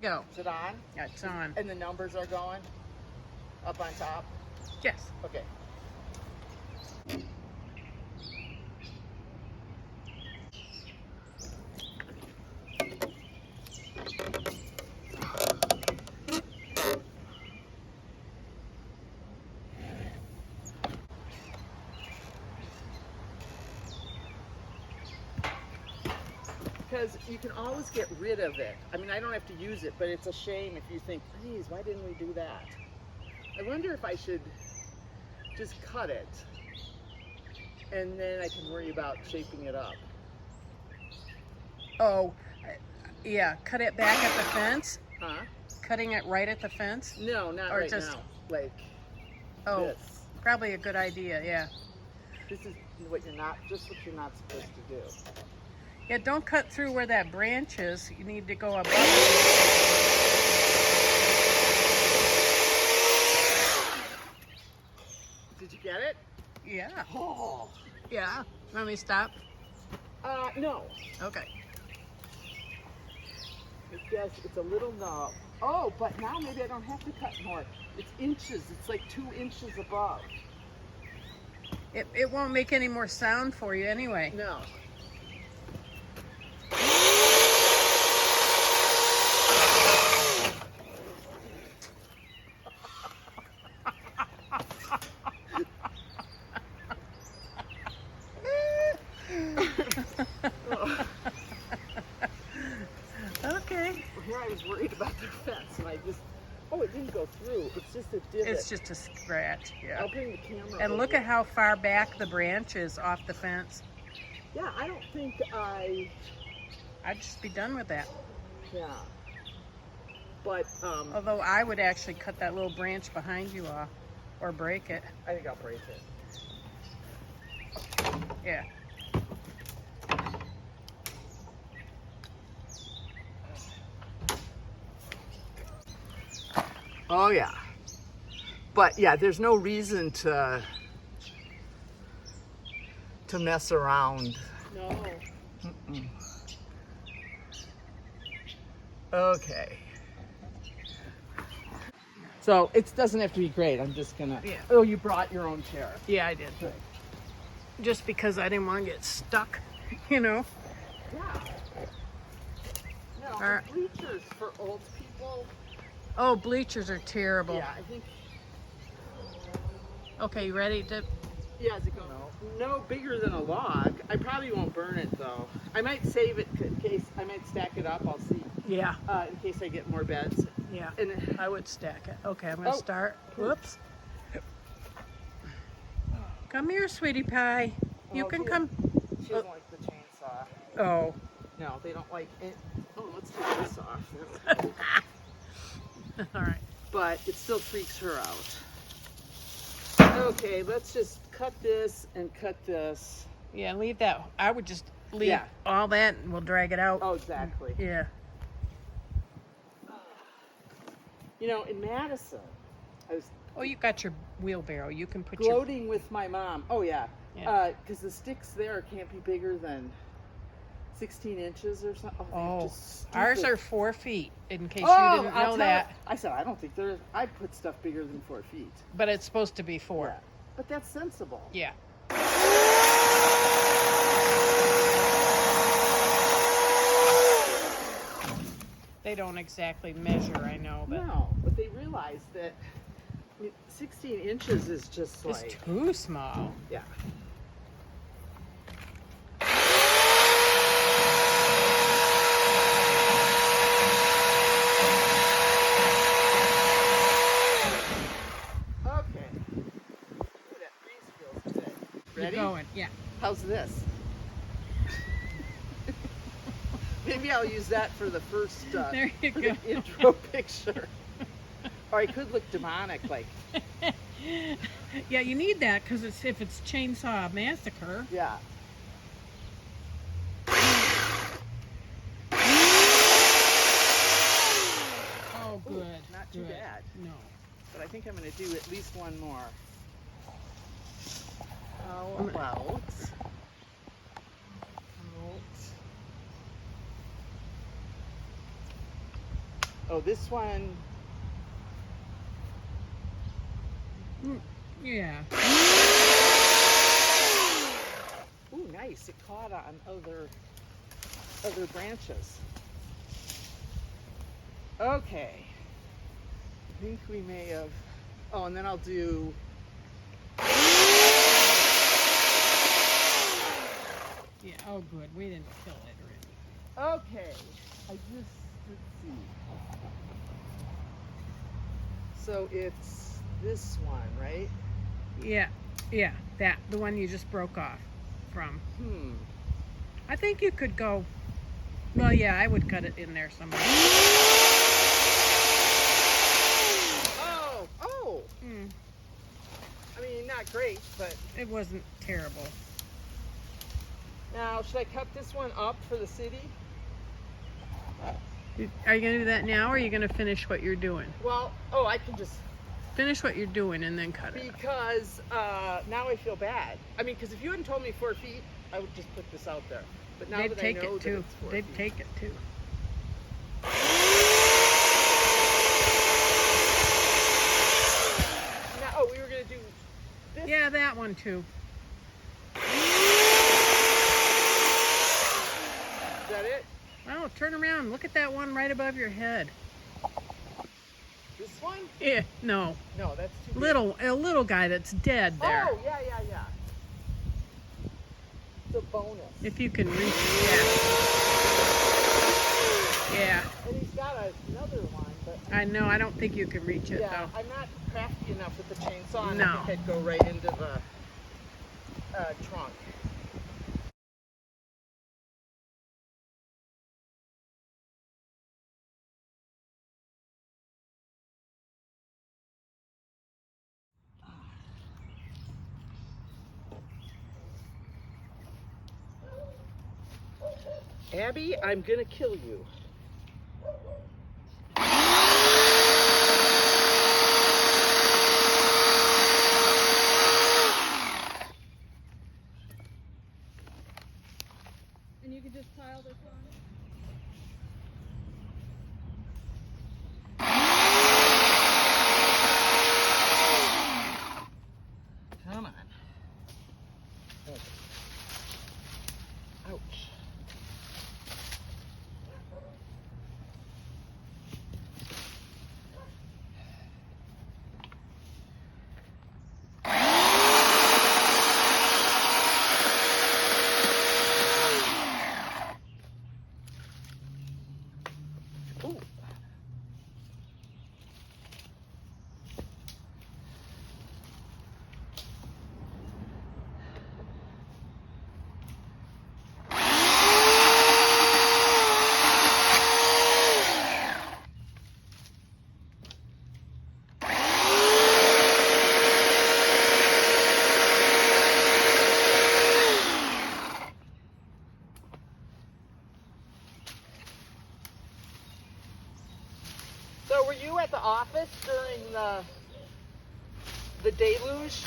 Go. Is it on? Yeah, it's on. And the numbers are going up on top? Yes. Okay. Because you can always get rid of it. I mean, I don't have to use it, but it's a shame if you think, geez, why didn't we do that? I wonder if I should just cut it, and then I can worry about shaping it up. Oh, yeah. Cut it back at the fence? Huh? Cutting it right at the fence? No, not Or right just- now. Like Oh, this. probably a good idea, yeah. This is what you're not supposed to do. Yeah, don't cut through where that branch is. You need to go above it. Did you get it? Yeah. Oh. Yeah. Let me stop. No. Okay. Yes, it's a little knob. Oh, but now maybe I don't have to cut more. It's inches. It's like 2 inches above. It won't make any more sound for you anyway. No. Okay. Well, here I was worried about the fence, and it didn't go through. It's just a divot. It's just a scratch, yeah. I'll bring the camera And over. look at how far back the branch is off the fence. Yeah, I don't think I'd just be done with that. yeah. But, Although I would actually cut that little branch behind you off or break it. I think I'll break it. Yeah. Oh, yeah. But, yeah, there's no reason to mess around. No. Mm-mm. Okay. So it doesn't have to be great. I'm just gonna. Yeah. Oh, you brought your own chair. Yeah, I did. Good. Just because I didn't want to get stuck, you know. Yeah. No, Alright. bleachers for old people. Oh, bleachers are terrible. Yeah, I think. Okay, you ready to? Yeah, is it going? No bigger than a log. I probably won't burn it though. I might save it in case. I might stack it up. I'll see. Yeah. In case I get more beds. Yeah. And I would stack it. Okay, I'm gonna Oh. start. Whoops. Come here, sweetie pie. You can come. She doesn't like the chainsaw. Oh. No, they don't like it. Oh, let's take this off. All right. But it still freaks her out. Okay, let's just cut this and cut this. Yeah, leave that. I would just leave Yeah. all that and we'll drag it out. Oh, exactly. Yeah. You know, in Madison, I was Oh, you got your wheelbarrow. You can put gloating with my mom. Oh, yeah. Yeah. Because the sticks there can't be bigger than 16 inches or something. your. they're Oh, just ours stupid. are 4 feet. In case Oh, you didn't know that. I said, I don't think there's. I put stuff bigger than 4 feet. But it's supposed to be 4. Yeah. But that's sensible. Yeah. They don't exactly measure, I know, but No, but they realize that 16 inches is just it's like. too small. Yeah. Okay. Ooh, that breeze feels good. Ready? You're going, yeah. How's this? Maybe I'll use that for the first There you for go. the intro picture. Or I could look demonic, like, Yeah, you need that because if it's Chainsaw Massacre. yeah. Oh, good. Not too good. bad. No. But I think I'm going to do at least one more. How about... Oh, this one. Yeah. Ooh, nice. It caught on other branches. Okay. I think we may have. Oh, and then I'll do. Yeah. Oh, good. We didn't kill it or anything. Okay. Let's see. So it's this one, right? Yeah. Yeah. The one you just broke off from. I think you could go. Well, yeah, I would cut it in there somewhere. Oh. I mean, not great, but It wasn't terrible. now should I cut this one up for the city? Are you gonna do that now, or are you gonna finish what you're doing? Well, I can just Finish what you're doing and then cut it. because now I feel bad. I mean, because if you hadn't told me 4 feet, I would just put this out there. But now They'd that take I know it that too. it's 4 They'd feet. take it too. Now, we were gonna do this. Yeah, that one too. Is that it? Oh, turn around. Look at that one right above your head. This one? Yeah, no. No, that's too big. A little guy that's dead there. Oh, yeah. It's a bonus. If you can reach it, yeah. And he's got another one, but I know. I don't think you can reach it yeah, though. I'm not crafty enough with the chainsaw. And No. I think I'd go right into the trunk. Abby, I'm gonna kill you. And you can just pile this on. Come on. Okay. Ouch. Ooh. So were you at the office during the deluge?